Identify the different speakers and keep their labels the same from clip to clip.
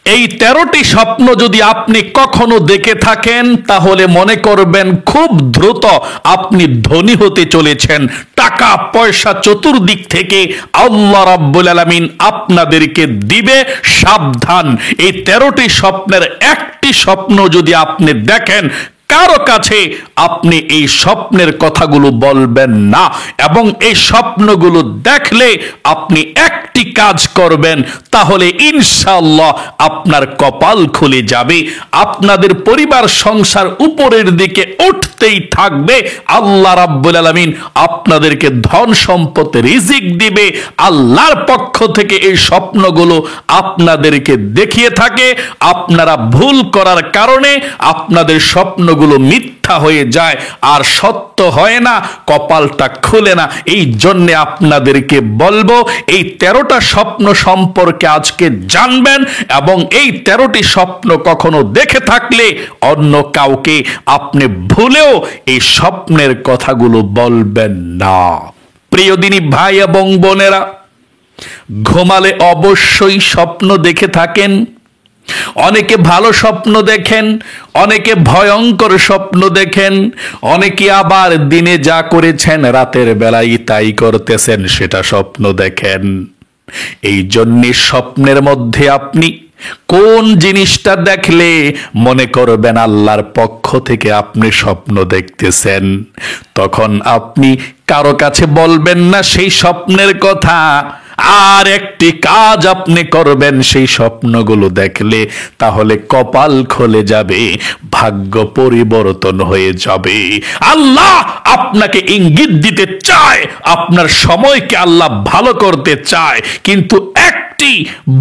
Speaker 1: এই 13টি স্বপ্ন যদি আপনি কখনো দেখে থাকেন তাহলে মনে করবেন খুব দ্রুত আপনি ধনী হতে চলেছেন। টাকা পয়সা চতুর্দিক থেকে আল্লাহ রাব্বুল আলামিন আপনাদেরকে দিবে। সাবধান, এই 13টি স্বপ্নের একটি স্বপ্ন যদি আপনি দেখেন, কারো কাছে আপনি এই স্বপ্নের কথাগুলো বলবেন না, এবং এই স্বপ্নগুলো দেখলে আপনি একটি কাজ করবেন, তাহলে ইনশাআল্লাহ আপনার কপাল খুলে যাবে। আপনাদের পরিবার সংসার উপরের দিকে উঠতেই থাকবে। আল্লাহ রাব্বুল আলামিন আপনাদেরকে ধন সম্পদ রিজিক দিবে। আল্লাহর পক্ষ থেকে এই স্বপ্নগুলো আপনাদেরকে দেখিয়ে থাকে। আপনারা ভুল করার কারণে আপনাদের স্বপ্নগুলো মিথ্যা হয়ে যায় আর সত্য হয় না, কপালটা খুলে না। এই জন্য আপনাদেরকে বলবো, এই 13টা স্বপ্ন সম্পর্কে আজকে জানবেন, এবং এই 13টি স্বপ্ন কখনো দেখে থাকলে অন্য কাউকে আপনি ভুলেও এই স্বপ্নের কথাগুলো বলবেন না। প্রিয় দিনী ভাই এবং বোনেরা, ঘুমালে অবশ্যই স্বপ্ন দেখে থাকেন। অনেকে ভালো স্বপ্ন দেখেন, অনেকে ভয়ঙ্কর স্বপ্ন দেখেন, অনেকে আবার দিনে যা করেছেন রাতের বেলায় তাই করতেছেন, সেটা স্বপ্ন দেখেন। এই জন্যে স্বপ্নের মধ্যে আপনি কোন জিনিসটা দেখলে মনে করবেন আল্লাহর পক্ষ থেকে আপনি স্বপ্ন দেখতেছেন, তখন আপনি কারো কাছে বলবেন না সেই স্বপ্নের কথা। আর একটি কাজ আপনি করবেন সেই স্বপ্নগুলো দেখলে, তাহলে কপাল খুলে যাবে, ভাগ্য পরিবর্তন হয়ে যাবে। আল্লাহ আপনাকে ইঙ্গিত দিতে চায়, আপনার সময়কে আল্লাহ ভালো করতে চায়, কিন্তু একটি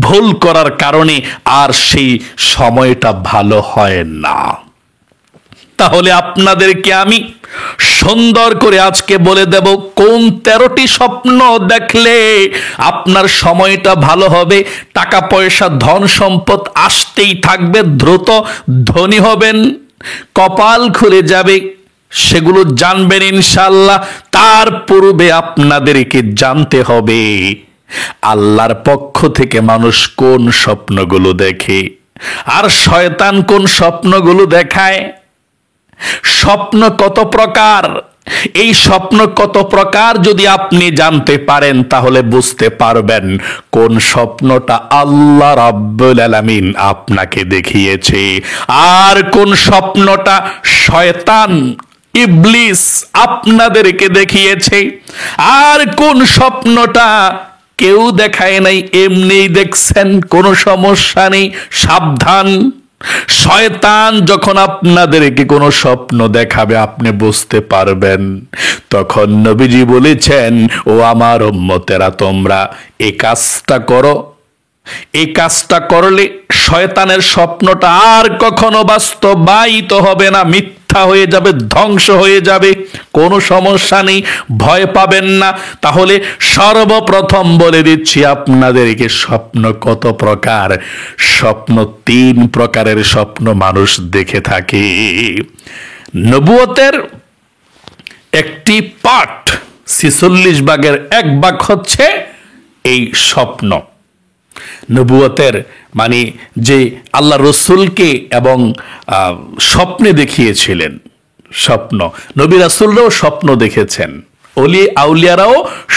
Speaker 1: ভুল করার কারণে আর সেই সময়টা ভালো হয় না। তাহলে আপনাদেরকে আমি সুন্দর করে আজকে বলে দেব কোন 13টি স্বপ্ন দেখলে আপনার সময়টা ভালো হবে, টাকা পয়সা ধন সম্পদ আসতেই থাকবে, দ্রুত ধনী হবেন, কপাল খুলে যাবে। সেগুলো জানবেন ইনশাআল্লাহ। তার পূর্বে আপনাদেরকে জানতে হবে আল্লাহর পক্ষ থেকে মানুষ কোন স্বপ্নগুলো দেখে আর শয়তান কোন স্বপ্নগুলো দেখায়। স্বপ্ন কত প্রকার, এই স্বপ্ন কত প্রকার যদি আপনি জানতে পারেন তাহলে বুঝতে পারবেন কোন স্বপ্নটা আল্লাহ রাব্বুল আলামিন আপনাকে দেখিয়েছে, আর কোন স্বপ্নটা শয়তান ইবলিস আপনাদেরকে দেখিয়েছে, আর কোন স্বপ্নটা কেউ দেখায় নাই, এমনিই দেখছেন, কোনো সমস্যা নেই। সাবধান, শয়তান যখন আপনাদেরকে কোনো স্বপ্ন দেখাবে আপনি বুঝতে পারবেন, তখন নবীজি বলেছেন, ও আমার উম্মতেরা, তোমরা এই কাজটা করো। এই কাজটা করলে শয়তানের স্বপ্নটা আর কখনো বাস্তবায়িত হবে না, মিথ্যা হয়ে যাবে, ধ্বংস হয়ে যাবে। কোনো সমস্যা নেই, ভয় পাবেন না। তাহলে সর্বপ্রথম বলে দিচ্ছি আপনাদেরকে স্বপ্ন কত প্রকার। স্বপ্ন 3 প্রকারের স্বপ্ন মানুষ দেখে থাকে। নবুয়তের একটি পাঠ 46 ভাগের 1 ভাগ হচ্ছে এই স্বপ্ন। নবুয়তের মানে যে আল্লাহ রসুলকে এবং স্বপ্নে দেখিয়েছিলেন, স্বপ্ন নবী রাসূলরাও স্বপ্ন দেখেছেন, ওলি আউলিয়ারাও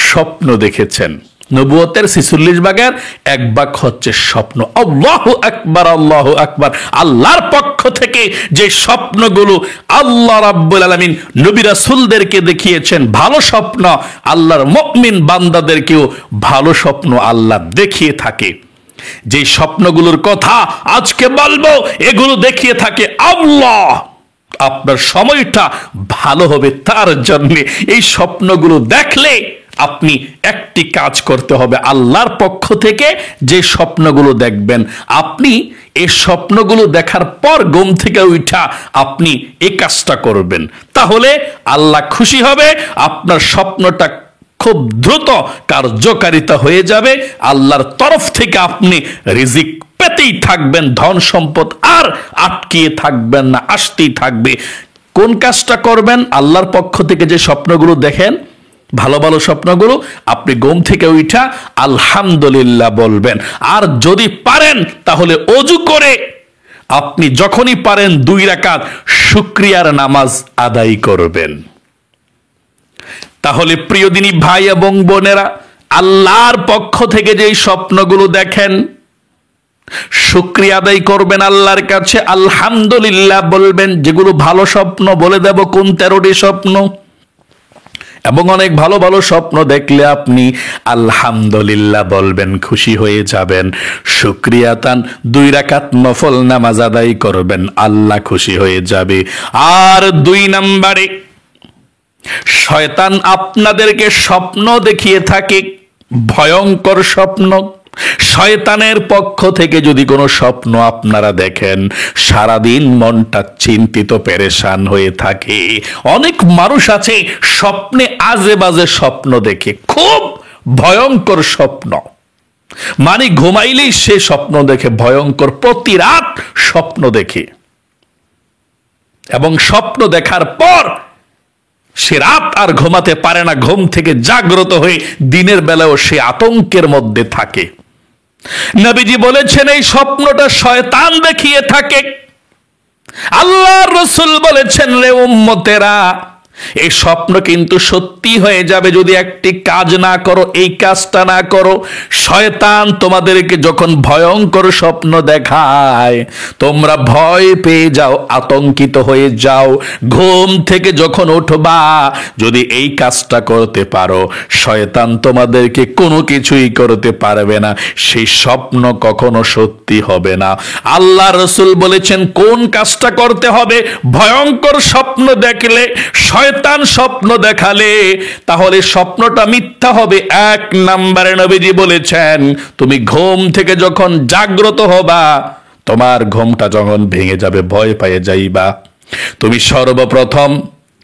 Speaker 1: স্বপ্ন দেখেছেন। নবুয়তের 46 ভাগের 1 ভাগ হচ্ছে স্বপ্ন। আল্লাহু আকবার, আল্লাহু আকবার। আল্লাহর পক্ষ থেকে যে স্বপ্নগুলো আল্লাহ রাব্বুল আলামিন নবী রাসূলদেরকে দেখিয়েছেন, ভালো স্বপ্ন, আল্লাহর মুমিন বান্দাদেরকেও ভালো স্বপ্ন আল্লাহ দেখিয়ে থাকে। যে স্বপ্নগুলোর কথা আজকে বলবো, এগুলো দেখিয়ে থাকে আল্লাহ। আপনার সময়টা ভালো হবে, তার জন্য এই স্বপ্নগুলো দেখলে আপনি একটি কাজ করতে হবে। আল্লাহর পক্ষ থেকে যে স্বপ্নগুলো দেখবেন, আপনি এই স্বপ্নগুলো দেখার পর ঘুম থেকে উঠা আপনি এই কাজটা করবেন, তাহলে আল্লাহ খুশি হবে। আপনার স্বপ্নটা খুব দ্রুত কার্যকারিতা হয়ে যাবে। আল্লাহর তরফ থেকে আপনি রিজিক পেতেই থাকবেন, ধন সম্পদ আর আটকিয়ে থাকবেন না, আসতেই থাকবে। কোন কাজটা করবেন? আল্লাহর পক্ষ থেকে যে স্বপ্নগুলো দেখেন ভালো ভালো স্বপ্নগুলো আপনি ঘুম থেকে উঠা আলহামদুলিল্লাহ বলবেন। আর যদি পারেন তাহলে অজু করে আপনি যখনই পারেন 2 রাকাত শুকরিয়ার নামাজ আদায় করবেন। তাহলে প্রিয় দিনী ভাই এবং বোনেরা, আল্লাহর পক্ষ থেকে যেই স্বপ্নগুলো দেখেন শুকরিয়া আদায় করবেন আল্লাহর কাছে, আলহামদুলিল্লাহ বলবেন। যেগুলো ভালো স্বপ্ন বলে দেব কোন 13টি স্বপ্ন, এবং অনেক ভালো ভালো স্বপ্ন দেখলে আপনি আলহামদুলিল্লাহ বলবেন, খুশি হয়ে যাবেন। শুকরিয়া তান 2 রাকাত নফল নামাজ আদায় করবেন, আল্লাহ খুশি হয়ে যাবে। আর 2 নম্বরে, শয়তান আপনাদেরকে স্বপ্ন দেখিয়ে থাকে, ভয়ঙ্কর স্বপ্ন। শয়তানের পক্ষ থেকে যদি কোনো স্বপ্ন আপনারা দেখেন, সারাদিন মনটা চিন্তিত পেরেশান হয়ে থাকে। অনেক মানুষ আছে স্বপ্নে আজে বাজে স্বপ্ন দেখে, খুব ভয়ঙ্কর স্বপ্ন, মানে ঘুমাইলেই সে স্বপ্ন দেখে ভয়ঙ্কর, প্রতি রাত স্বপ্ন দেখে, এবং স্বপ্ন দেখার পর সে রাত আর ঘুমাতে পারে না, ঘুম থেকে জাগ্রত হয়ে দিনের বেলাও সে আতঙ্কের মধ্যে থাকে। নবীজি বলেছেন এই স্বপ্নটা শয়তান দেখিয়ে থাকে। আল্লাহর রাসূল বলেছেন, রে উম্মতেরা, এই স্বপ্ন কিন্তু সত্যি হয়ে যাবে যদি একটি কাজ না করো, এই কাজটা না করো। শয়তান তোমাদেরকে যখন ভয়ঙ্কর স্বপ্ন দেখায় তোমরা ভয় পেয়ে যাও, আতঙ্কিত হয়ে যাও। ঘুম থেকে যখন উঠবা যদি এই কাজটা করতে পারো, শয়তান তোমাদেরকে কোনো কিছুই করতে পারবে না, সেই স্বপ্ন কখনো সত্যি হবে না। আল্লাহ রাসূল বলেছেন কোন কাজটা করতে হবে। ভয়ঙ্কর স্বপ্ন দেখলে, শয়তান স্বপ্ন দেখালে, তাহলে স্বপ্নটা মিথ্যা হবে। 1 নম্বরে নবীজি বলেছেন, তুমি ঘুম থেকে যখন জাগ্রত হবা, তোমার ঘুমটা যখন ভেঙে যাবে, ভয় পেয়ে যাইবা, তুমি সর্বপ্রথম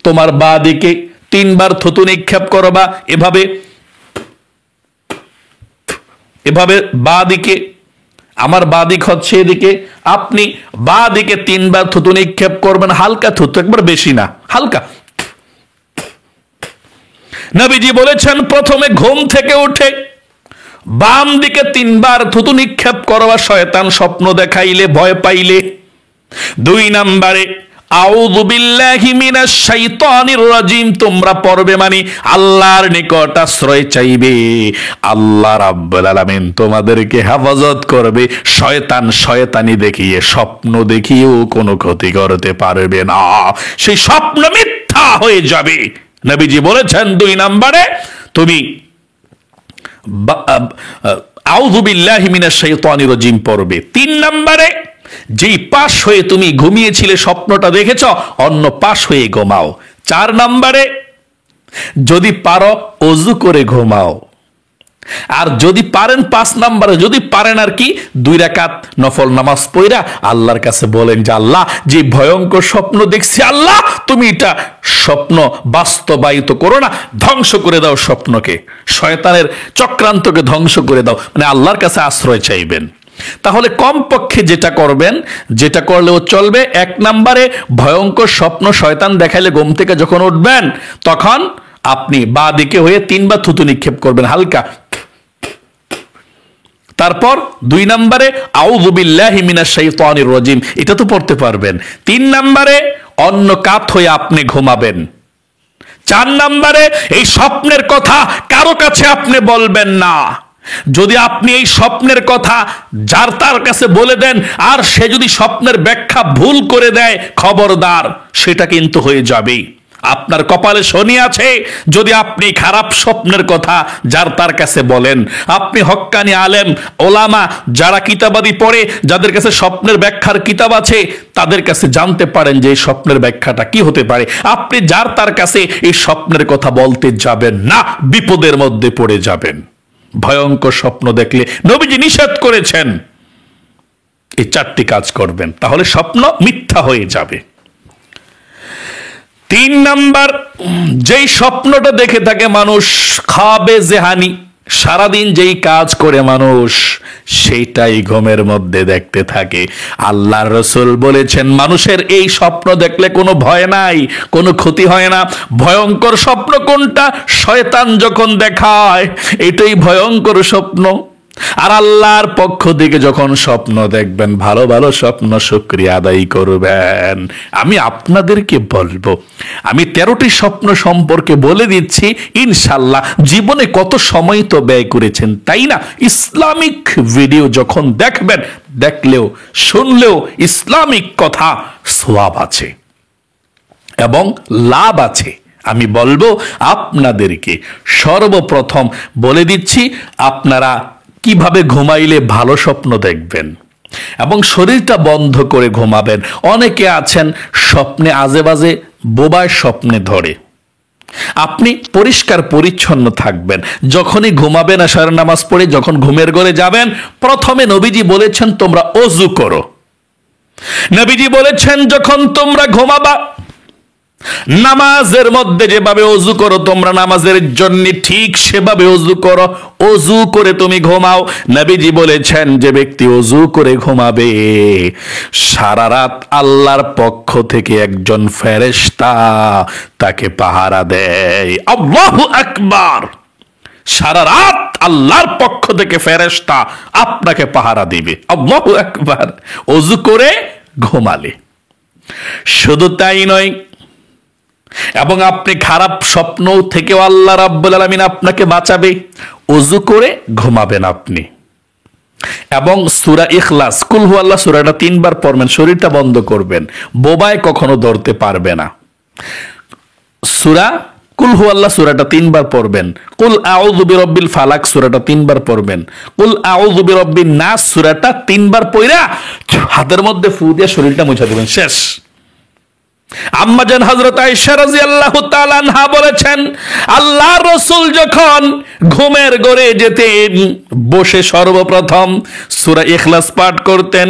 Speaker 1: তোমার বাঁ দিকে 3 বার থুতু নিক্ষেপ করবা। এভাবে এভাবে বাঁ দিকে, আমার বাঁ দিক হচ্ছে এদিকে, আপনি বাঁ দিকে 3 বার থুতু নিক্ষেপ করবেন, হালকা থুতু, একবার বেশি না, হালকা। নবীজি বলেছেন প্রথমে ঘুম থেকে উঠে বাম দিকে 3 বার থুতু নিক্ষেপ করবা শয়তান স্বপ্ন দেখাইলে, ভয় পাইলে। 2 নম্বরে আউযু বিল্লাহি মিনাশ শাইতানির রাজিম তোমরা পড়বে, মানে আল্লাহর নিকট আশ্রয় চাইবে। আল্লাহ রাব্বুল আলামিন তোমাদেরকে হেফাজত করবে, শয়তান শয়তানি দেখিয়ে, স্বপ্ন দেখিয়েও কোনো ক্ষতি করতে পারবে না, সেই স্বপ্ন মিথ্যা হয়ে যাবে। নবীজি বলেছেন 2 নম্বরে তুমি আউযু বিল্লাহি মিনাশ শাইতানির রাজিম পড়বে। 3 নম্বরে যেই পাশ হয়ে তুমি ঘুমিয়েছিলে, স্বপ্নটা দেখেছ, অন্য পাশ হয়ে ঘুমাও। 4 নম্বরে যদি পারো ওযু করে ঘুমাও। আর যদি পারেন 5 নম্বরে, যদি পারেন আর কি 2 রাকাত নফল নামাজ পড়া আল্লাহর কাছে বলেন যে আল্লাহ, যে ভয়ঙ্কর স্বপ্ন দেখছি, আল্লাহ তুমি এটা স্বপ্ন বাস্তবায়িত করো না, ধ্বংস করে দাও স্বপ্নকে, শয়তানের চক্রান্তকে ধ্বংস করে দাও, মানে আল্লাহর কাছে আশ্রয় চাইবেন। তাহলে কমপক্ষে যেটা করবেন, যেটা করলেও চলবে, 1 নম্বরে ভয়ঙ্কর স্বপ্ন শয়তান দেখাইলে ঘুম থেকে যখন উঠবেন তখন আপনি বাঁ দিকে হয়ে 3 বার থুতু নিক্ষেপ করবেন, হালকা। তারপর 2 নম্বরে আউযু বিল্লাহি মিনাশ শাইতানির রাজিম, এটা তো পড়তে পারবেন। 3 নম্বরে অন্য কাত হয়ে আপনি ঘুমাবেন। 4 নম্বরে এই স্বপ্নের কথা কারো কাছে আপনি বলবেন না। যদি আপনি এই স্বপ্নের কথা যার তার কাছে বলে দেন আর সে যদি স্বপ্নের ব্যাখ্যা ভুল করে দেয়, খবরদার, সেটা কিন্তু হয়ে যাবে। আপনার কপালে শনি আছে যদি আপনি খারাপ স্বপ্নের কথা যার তার কাছে বলেন। আপনি হক্কানি আলেম ওলামা যারা কিতাবাদি পড়ে, যাদের কাছে স্বপ্নের ব্যাখ্যার কিতাব আছে, তাদের কাছে জানতে পারেন যে এই স্বপ্নের ব্যাখ্যাটা কি হতে পারে। আপনি যার তার কাছে এই স্বপ্নের কথা বলতে যাবেন না, বিপদের মধ্যে পড়ে যাবেন। ভয়ঙ্কর স্বপ্ন দেখলে নবীজি নিষেধ করেছেন এই 4টি কাজ করবেন, তাহলে স্বপ্ন মিথ্যা হয়ে যাবে। 3 নাম্বার, যেই স্বপ্নটা দেখে থাকে মানুষ, খাবে জেহানি, সারাদিন যেই কাজ করে মানুষ সেইটাই ঘুমের মধ্যে দেখতে থাকে। আল্লাহর রাসূল বলেছেন মানুষের এই স্বপ্ন দেখলে কোনো ভয় নাই, কোনো ক্ষতি হয় না। ভয়ঙ্কর স্বপ্ন কোনটা? শয়তান যখন দেখায়, এটাই ভয়ঙ্কর স্বপ্ন। আর আল্লাহর পক্ষ থেকে যখন স্বপ্ন দেখবেন, ভালো ভালো স্বপ্ন শুকরিয়া আদায় করবেন। আমি আপনাদেরকে বলবো, আমি 13টি স্বপ্ন সম্পর্কে বলে দিচ্ছি, ইনশাল্লাহ জীবনে কত সময় তো ব্যয় করেছেন তাই না? ইসলামিক ভিডিও যখন দেখবেন, দেখলেও শুনলেও ইসলামিক কথা সওয়াব আছে এবং লাভ আছে। আমি বলবো আপনাদেরকে, সর্বপ্রথম বলে দিচ্ছি আপনারা কিভাবে ঘুমাইলে ভালো স্বপ্ন দেখবেন এবং শরীরটা বন্ধ করে ঘুমাবেন। অনেকে আছেন স্বপ্নে আজে বাজে বোবায় স্বপ্নে ধরে। আপনি পরিষ্কার পরিচ্ছন্ন থাকবেন। যখনই ঘুমাবেন আশার নামাজ পড়ে যখন ঘুমের ঘরে যাবেন, প্রথমে নবীজি বলেছেন তোমরা ওযু করো। নবীজি বলেছেন যখন তোমরা ঘুমাবা, নামাজের মধ্যে যেভাবে ওযু করো তোমরা নামাজের জন্য ঠিক সেভাবে ওযু করো। ওযু করে তুমি ঘুমাও। নবীজি বলেছেন যে ব্যক্তি ওযু করে ঘুমাবে, সারা রাত আল্লাহর পক্ষ থেকে একজন ফেরেশতা তাকে পাহারা দেয়। আল্লাহু আকবার! সারা রাত আল্লাহর পক্ষ থেকে ফেরেশতা আপনাকে পাহারা দিবে। আল্লাহু আকবার! ওযু করে ঘুমালে। শুধু তাই নয়, এবং আপনি খারাপ স্বপ্ন থেকেও আল্লাহ রাব্বুল আলামিন আপনাকে বাঁচাবে। ওযু করে ঘুমাবেন আপনি এবং সূরা ইখলাস কুল হুয়াল্লাহ সূরাটা 3 বার পড়বেন, শরীরটা বন্ধ করবেন, বোবায় কখনো ধরতে পারবে না। সূরা কুল হুয়াল্লাহ সূরাটা 3 বার পড়বেন, কুল আউযু বিরাব্বিল ফালাক সূরাটা 3 বার পড়বেন, কুল আউযু বিরাব্বিন নাস সূরাটা 3 বার পড়া হাতের মধ্যে ফু দিয়ে শরীরটা মুছে দিবেন, শেষ। আম্মাজান হযরত আয়েশা রাদিয়াল্লাহু তাআলা আনহা বলেছেন আল্লাহর রাসূল যখন ঘুমের ঘরে যেতেন, বসে সর্বপ্রথম সূরা ইখলাস পাঠ করতেন,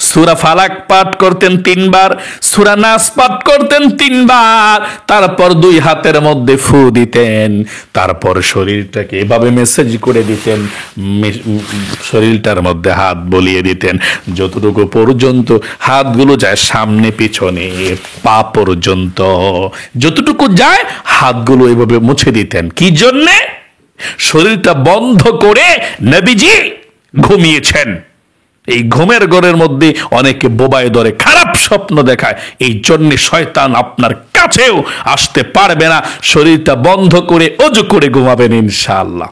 Speaker 1: সূরা ফালাক পাঠ করতেন 3 বার, সূরা নাস পাঠ করতেন 3 বার, তারপর 2 হাতের মধ্যে ফু দিতেন, তারপর শরীরটাকে এভাবে মেসেজ করে দিতেন, শরীরটার মধ্যে হাত বলিয়ে দিতেন, যতটুকু পর্যন্ত হাতগুলো যায় সামনে পিছনে পা পর্যন্ত, যতটুকু যায় হাতগুলো এভাবে মুছে দিতেন। কি জন্যে? শরীরটা বন্ধ করে নবীজি ঘুমিয়েছেন। এই ঘুমের ঘরের মধ্যে অনেকে বোবায় ধরে, খারাপ স্বপ্ন দেখায়, এই জন্য শয়তান আপনার কাছেও আসতে পারবে না। শরীরটা বন্ধ করে ওযু করে ঘুমাবেন ইনশাআল্লাহ।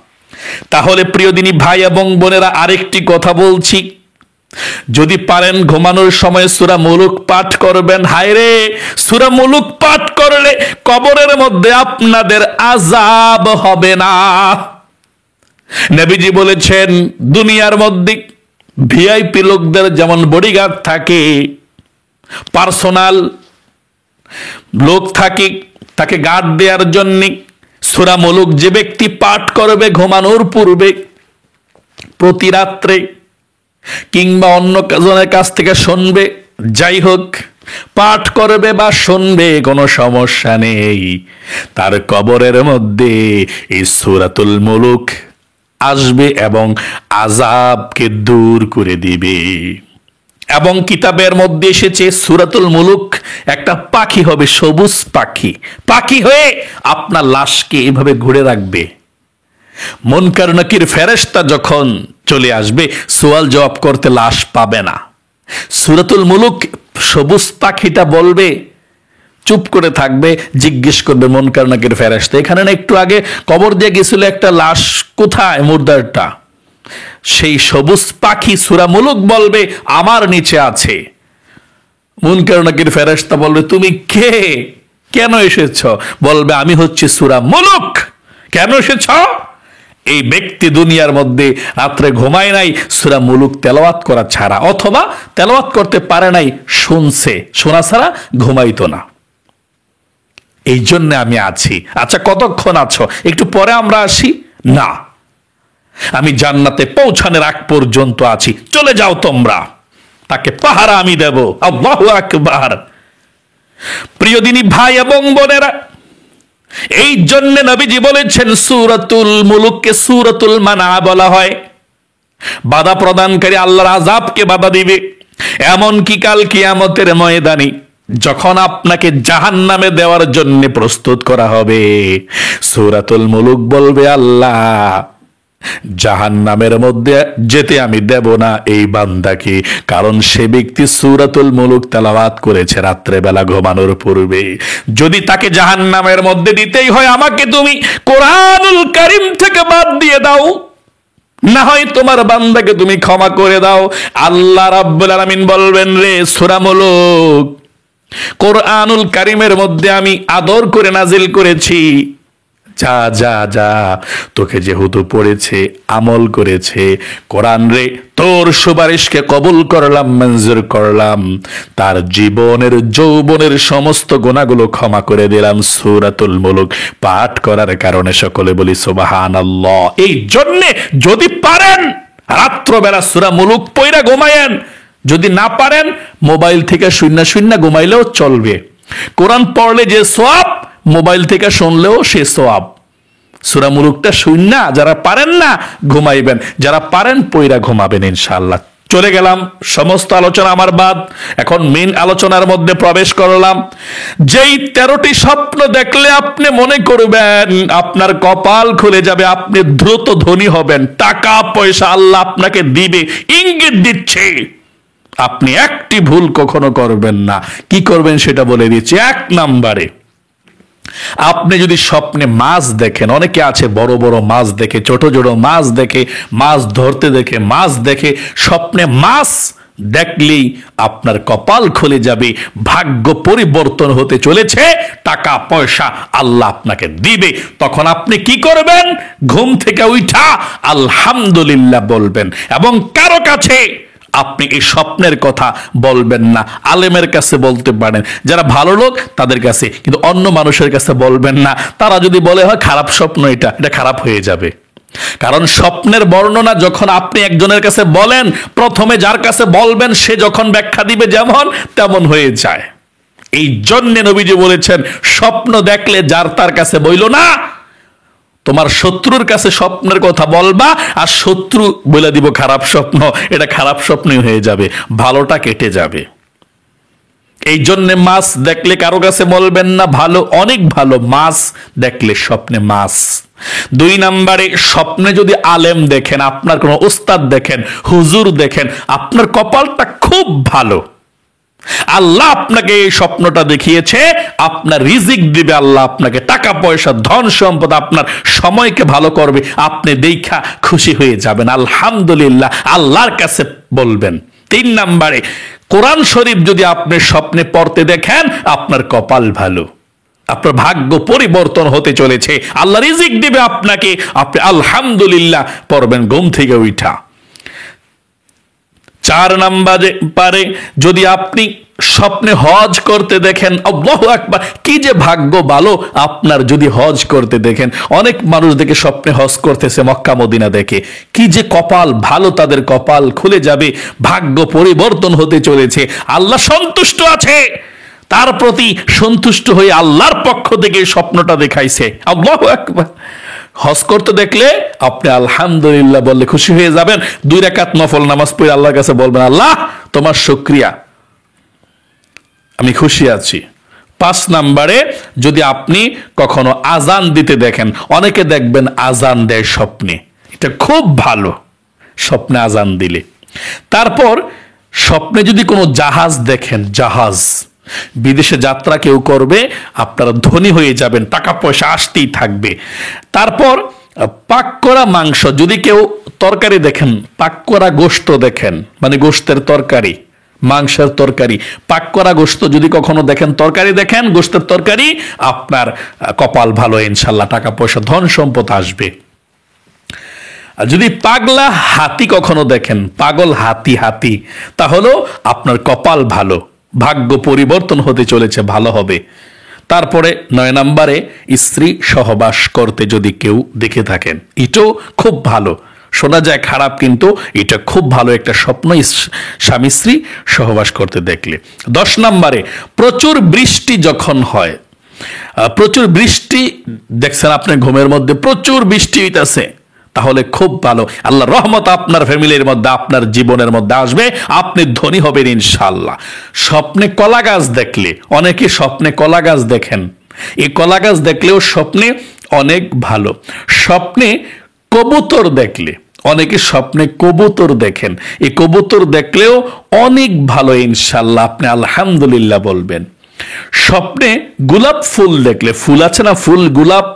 Speaker 1: তাহলে প্রিয় দিনী ভাই এবং বোনেরা, আরেকটি কথা বলছি, যদি পারেন ঘুমানোর সময় সূরা মুলুক পাঠ করবেন। হায়রে, সূরা মুলুক পাঠ করলে কবরের মধ্যে আপনাদের আযাব হবে না। নবীজি বলেছেন দুনিয়ার মধ্যে ভিআইপি লোকদের যেমন বডিগার্ড থাকে, পার্সোনাল লোক থাকে তাকে গার্ড দেওয়ার জন্য, সূরা মুলুক যে ব্যক্তি পাঠ করবে ঘুমানোর পূর্বে প্রতি রাত্রে কিংবা অন্য জনের কাছ থেকে শুনবে, যাই হোক পাঠ করবে বা শুনবে, কোনো সমস্যা নেই, তার কবরের মধ্যে এই সূরাতুল মুলুক আসবে এবং আযাবকে দূর করে দিবে। এবং কিতাবের মধ্যে এসেছে সূরাতুল মুলুক একটা পাখি হবে, সবুজ পাখি, পাখি হয়ে আপনার লাশকে এভাবে ঘুরে রাখবে। মুনকার নাকির ফেরেশতা যখন চলে আসবে, সওয়াল জবাব করতে লাশ পাবে না। সূরাতুল মুলুক সবুজ পাখিটা বলবে, চুপ করে থাকবে, জিজ্ঞেস করবে মুনকার নাকির ফেরেশতা, এখানে না একটু আগে কবর দিয়ে গেছিল একটা লাশ, কোথায় মুর্দারটা? সেই সবুজ পাখি সূরা মুলুক বলবে আমার নিচে আছে। মুনকার নাকির ফেরেশতা বলবে তুমি কে, কেন এসেছ? বলবে আমি হচ্ছে সূরা মুলুক। কেন এসেছ? এই ব্যক্তি দুনিয়ার মধ্যে রাত্রে ঘুমায় নাই সূরা মুলুক তেলাওয়াত করা ছাড়া, অথবা তেলাওয়াত করতে পারে নাই, শুনছে, শোনা ছাড়া ঘুমাইতো না। এই জন্য আমি আছি। আচ্ছা, কতক্ষণ আছো? একটু পরে আমরা আসি? না, আমি জান্নাতে পৌঁছানোর আগ পর্যন্ত আছি, চলে যাও তোমরা, তাকে পাহারা আমি দেব। আল্লাহু আকবার। প্রিয় দিনী ভাই এবং বোনেরা, এই জন্য নবীজি বলেছেন সূরাতুল মুলুককে সূরাতুল মানা বলা হয়। বাধা প্রদানকারী আল্লাহর আযাবকে বাধা দিবে। এমন কি কাল কিয়ামতের ময়দানে যখন আপনাকে জাহান্নামে দেওয়ার জন্য প্রস্তুত করা হবে, সূরাতুল মুলুক বলবে আল্লাহ জাহান্নামের মধ্যে যেতে আমি দেব না এই বান্দাকে, কারণ সে ব্যক্তি সূরাতুল মুলুক তেলাওয়াত করেছে রাত্রে বেলা ঘুমানোর পূর্বে। যদি তাকে জাহান্নামের মধ্যে দিতেই হয়, আমাকে তুমি কোরআনুল কারীম থেকে বাদ দিয়ে দাও, না হয় তোমার বান্দাকে তুমি ক্ষমা করে দাও। আল্লাহ রাব্বুল আলামিন বলবেন, রে সূরা মুলুক, কোরআনুল কারীমের মধ্যে আমি আদর করে নাজিল করেছি, যা যা যা, তোকে যেহেতু পড়েছে আমল করেছে, কোরআন রে তোর সুপারিশকে কবুল করলাম, মঞ্জুর করলাম, তার জীবনের যৌবনের সমস্ত গুনাহগুলো ক্ষমা করে দিলাম সূরাতুল মুলুক পাঠ করার কারণে। সকলে বলি সুবহানাল্লাহ। এই জন্যে যদি পারেন রাত্রবেলা সূরা মুলুক পড়া ঘুমায়েন, যদি না পারেন মোবাইল থেকে শূন্য শূন্য ঘুমাইলেও চলবে। কোরআন পড়লে যে সওয়াব, মোবাইল থেকে শুনলেও সে সওয়াব। সূরা মুলুকটা শূন্য, যারা পারেন না ঘুমাইবেন, যারা পারেন পয়রা ঘুমাবেন ইনশাআল্লাহ। চলে গেলাম সমস্ত আলোচনা আমার বাদ, এখন মেইন আলোচনার মধ্যে প্রবেশ করলাম। যেই 13টি স্বপ্ন দেখলে আপনি মনে করবেন আপনার কপাল খুলে যাবে, আপনি দ্রুত ধনী হবেন, টাকা পয়সা আল্লাহ আপনাকে দিবে, ইঙ্গিত দিচ্ছে, আপনি একটি ভুল কখনো করবেন না। কি করবেন সেটা বলে দিচ্ছি। 1 নম্বরে, আপনি যদি স্বপ্নে মাছ দেখেন, অনেকে আছে বড় বড় মাছ দেখে, ছোট ছোট মাছ দেখে, মাছ ধরতে দেখে, মাছ দেখে, স্বপ্নে মাছ দেখলেই আপনার কপাল খুলে যাবে, ভাগ্য পরিবর্তন হতে চলেছে, টাকা পয়সা আল্লাহ আপনাকে দিবে। তখন আপনি কি করবেন? ঘুম থেকে উঠা আলহামদুলিল্লাহ বলবেন, এবং কারো কাছে আপনি এই স্বপ্নের কথা বলবেন না। আলেমের কাছে বলতে পারেন, যারা ভালো লোক তাদের কাছে, কিন্তু অন্য মানুষের কাছে বলবেন না। তারা যদি বলে হয় খারাপ স্বপ্ন, এটা খারাপ হয়ে যাবে। কারণ স্বপ্নের বর্ণনা যখন আপনি একজনের কাছে বলেন, প্রথমে যার কাছে বলবেন সে যখন ব্যাখ্যা দিবে যেমন তেমন হয়ে যায়। এই জন্য নবীজি বলেছেন, স্বপ্ন দেখলে যার তার কাছে বইল না, তোমার শত্রুর কাছে স্বপ্নের কথা বলবা, আর শত্রু বলে দিব খারাপ স্বপ্ন, এটা খারাপ স্বপ্নই হয়ে যাবে, ভালোটা কেটে যাবে। এই জন্য মাছ দেখলে কারো কাছে বলবেন না, ভালো, অনেক ভালো মাছ দেখলে স্বপ্নে মাছ। 2 নম্বরে, স্বপ্নে যদি আলেম দেখেন, আপনার কোনো উস্তাদ দেখেন, হুজুর দেখেন, আপনার কপালটা খুব ভালো। আল্লাহ আপনাকে এই স্বপ্নটা দেখিয়েছে, আপনার রিজিক দিবে আল্লাহ, আপনাকে টাকা পয়সা ধন সম্পদ, আপনার সময়কে ভালো করবে, আপনি দেখা খুশি হয়ে যাবেন, আলহামদুলিল্লাহ আল্লাহর কাছে বলবেন। 3 নম্বরে, কোরআন শরীফ যদি আপনি স্বপ্নে পড়তে দেখেন, আপনার কপাল ভালো, আপনার ভাগ্য পরিবর্তন হতে চলেছে, আল্লাহ রিজিক দিবে আপনাকে, আপনি আলহামদুলিল্লাহ পড়বেন ঘুম থেকে উঠা। 4 নম্বরে পারে, যদি আপনি স্বপ্নে হজ করতে দেখেন, আল্লাহু আকবার, কি যে ভাগ্য ভালো আপনার যদি হজ করতে দেখেন। অনেক মানুষ দেখে স্বপ্নে হজ করতেছে মক্কা মদিনা দেখে, কি যে কপাল ভালো, তাদের কপাল খুলে যাবে, ভাগ্য পরিবর্তন হতে চলেছে, আল্লাহ সন্তুষ্ট আছে, তার প্রতি সন্তুষ্ট হয়ে আল্লাহর পক্ষ থেকে স্বপ্নটা দেখাইছে। আল্লাহু আকবার। হজ করতে দেখলে আপনি আলহামদুলিল্লাহ বললে খুশি হয়ে যাবেন। 2 রাকাত নফল নামাজ পড়ে আল্লাহর কাছে বলবেন, আল্লাহ তোমার শুকরিয়া, আমি খুশি আছি। 5 নম্বরে, যদি আপনি কখনো আজান দিতে দেখেন, অনেকে দেখবেন আজান দেয় স্বপ্নে, এটা খুব ভালো স্বপ্নে আজান দিলে। তারপর স্বপ্নে যদি কোনো জাহাজ দেখেন, জাহাজ, বিদেশে যাত্রা কেউ করবে, আপনারা ধনী হয়ে যাবেন, টাকা পয়সা আসতেই থাকবে। তারপর পাক করা মাংস, যদি কেউ তরকারি দেখেন, পাক করা গোশত দেখেন, মানে গোশতের তরকারি, মাংসের তরকারি, পাক করা গোশত যদি কখনো দেখেন, তরকারি দেখেন, গোশতের তরকারি, আপনার কপাল ভালো, ইনশাল্লাহ টাকা পয়সা ধন সম্পদ আসবে। আর যদি পাগলা হাতি কখনো দেখেন, পাগল হাতি, হাতি, তাহলেও আপনার কপাল ভালো, ভাগ্য পরিবর্তন হতে চলেছে, ভালো হবে। তারপরে 9 নম্বরে, স্ত্রী সহবাস করতে যদি কেউ দেখে থাকেন, এটাও খুব ভালো, শোনা যায় খারাপ, কিন্তু এটা খুব ভালো একটা স্বপ্ন, স্বামী স্ত্রী সহবাস করতে দেখলে। 10 নম্বরে, প্রচুর বৃষ্টি যখন হয়, প্রচুর বৃষ্টি দেখছেন আপনি ঘুমের মধ্যে প্রচুর বৃষ্টি হইতাছে, তাহলে খুব ভালো, আল্লাহর রহমত আপনার ফ্যামিলির মধ্যে আপনার জীবনের মধ্যে আসবে, আপনি ধনী হবেন ইনশাআল্লাহ। স্বপ্নে কলা গাছ দেখলে, অনেকে স্বপ্নে কলা গাছ দেখেন, এই কলা গাছ দেখলেও স্বপ্নে অনেক ভালো। স্বপ্নে কবুতর দেখলে, অনেকে স্বপ্নে কবুতর দেখেন, এই কবুতর দেখলেও অনেক ভালো ইনশাআল্লাহ, আপনি আলহামদুলিল্লাহ বলবেন। স্বপ্নে গোলাপ ফুল দেখলে, ফুল আছে না ফুল, গোলাপ,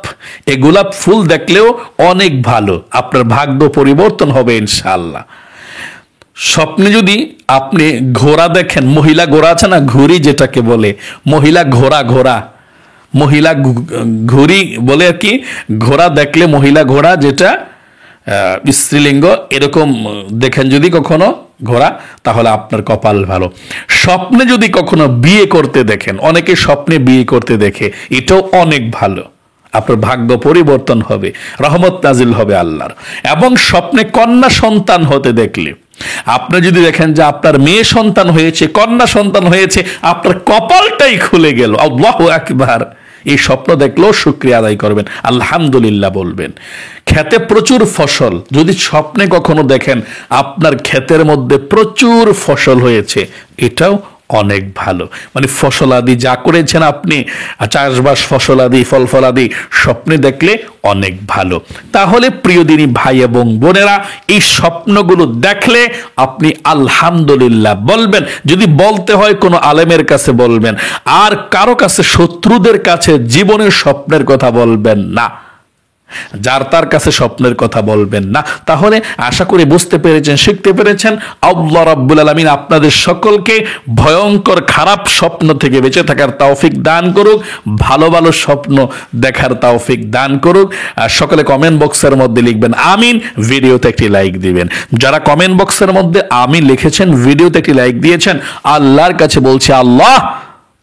Speaker 1: এই গোলাপ ফুল দেখলেও অনেক ভালো, আপনার ভাগ্য পরিবর্তন হবে ইনশাআল্লাহ। স্বপ্নে যদি আপনি ঘোড়া দেখেন, মহিলা ঘোড়া আছে না, ঘুড়ি যেটাকে বলে, মহিলা ঘোড়া, ঘোড়া মহিলা ঘুড়ি বলে আর কি, ঘোড়া দেখলে মহিলা ঘোড়া যেটা স্ত্রীলিঙ্গ, এরকম দেখেন যদি কখনো ঘোড়া, তাহলে আপনার কপাল ভালো। স্বপ্নে যদি কখনো বিয়ে করতে দেখেন, অনেকে স্বপ্নে বিয়ে করতে দেখে, এটাও অনেক ভালো, আপনার ভাগ্য পরিবর্তন হবে, রহমত নাজিল হবে আল্লাহর। এবং স্বপ্নে কন্যা সন্তান হতে দেখলে, আপনি যদি দেখেন যে আপনার মেয়ে সন্তান হয়েছে, কন্যা সন্তান হয়েছে, আপনার কপালটাই খুলে গেল, আল্লাহু আকবার, এই স্বপ্ন দেখলেও শুকরিয়া আদায় করবেন, আলহামদুলিল্লাহ বলবেন। ক্ষেতে প্রচুর ফসল যদি স্বপ্নে কখনো দেখেন, আপনার ক্ষেতের মধ্যে প্রচুর ফসল হয়েছে, এটাও অনেক ভালো, মানে ফসলাদি যা করেছেন আপনি, চাষবাস ফসলাদি ফল ফলাদি স্বপ্নে দেখলে অনেক ভালো। তাহলে প্রিয় দিনী ভাই এবং বোনেরা, এই স্বপ্নগুলো দেখলে আপনি আলহামদুলিল্লাহ বলবেন। যদি বলতে হয় কোনো আলেমের কাছে বলবেন, আর কারো কাছে, শত্রুদের কাছে জীবনের স্বপ্নের কথা বলবেন না, যার তার কাছে স্বপ্নের কথা বলবেন না। তাহলে আশা করি বুঝতে পেরেছেন, শিখতে পেরেছেন। আল্লাহ রাব্বুল আলামিন আপনাদের সকলকে ভয়ঙ্কর খারাপ স্বপ্ন থেকে বেঁচে থাকার তৌফিক দান করুক, ভালো ভালো স্বপ্ন দেখার তৌফিক দান করুক। আর সকলে কমেন্ট বক্সের মধ্যে লিখবেন আমিন, ভিডিওতে একটি লাইক দিবেন। যারা কমেন্ট বক্সের মধ্যে আমিন লিখেছেন, ভিডিওতে একটি লাইক দিয়েছেন, আল্লাহর কাছে বলছি, আল্লাহ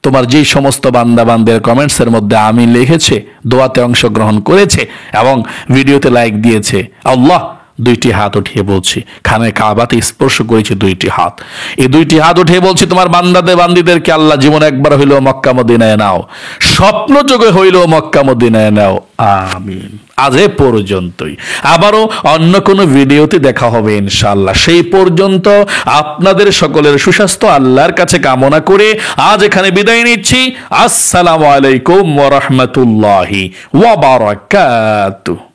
Speaker 1: তোমার যেই সমস্ত বান্দা বান্দের কমেন্টসের মধ্যে আমি লিখেছে, দোয়াতে অংশগ্রহণ করেছে এবং ভিডিওতে লাইক দিয়েছে, আল্লাহ দুইটি হাত উঠিয়ে বলছি, খানে কাবাতে স্পর্শ করেছি দুইটি হাত, এই দুইটি হাত উঠিয়ে বলছি তোমার বান্দিদেরকে আল্লাহ জীবন একবার হইলেও মক্কা মদিনায় নাও, স্বপ্ন যোগে হইলেও মক্কা মদিনায় নাও, আমিন। আজ এ পর্যন্তই, আবারও অন্য কোনো ভিডিওতে দেখা হবে ইনশাআল্লাহ। সেই পর্যন্ত আপনাদের সকলের সুস্বাস্থ্য আল্লাহর কাছে কামনা করে আজ এখানে বিদায় নিচ্ছি। আসসালামু আলাইকুম ওয়া রাহমাতুল্লাহি ওয়া বারাকাতুহু।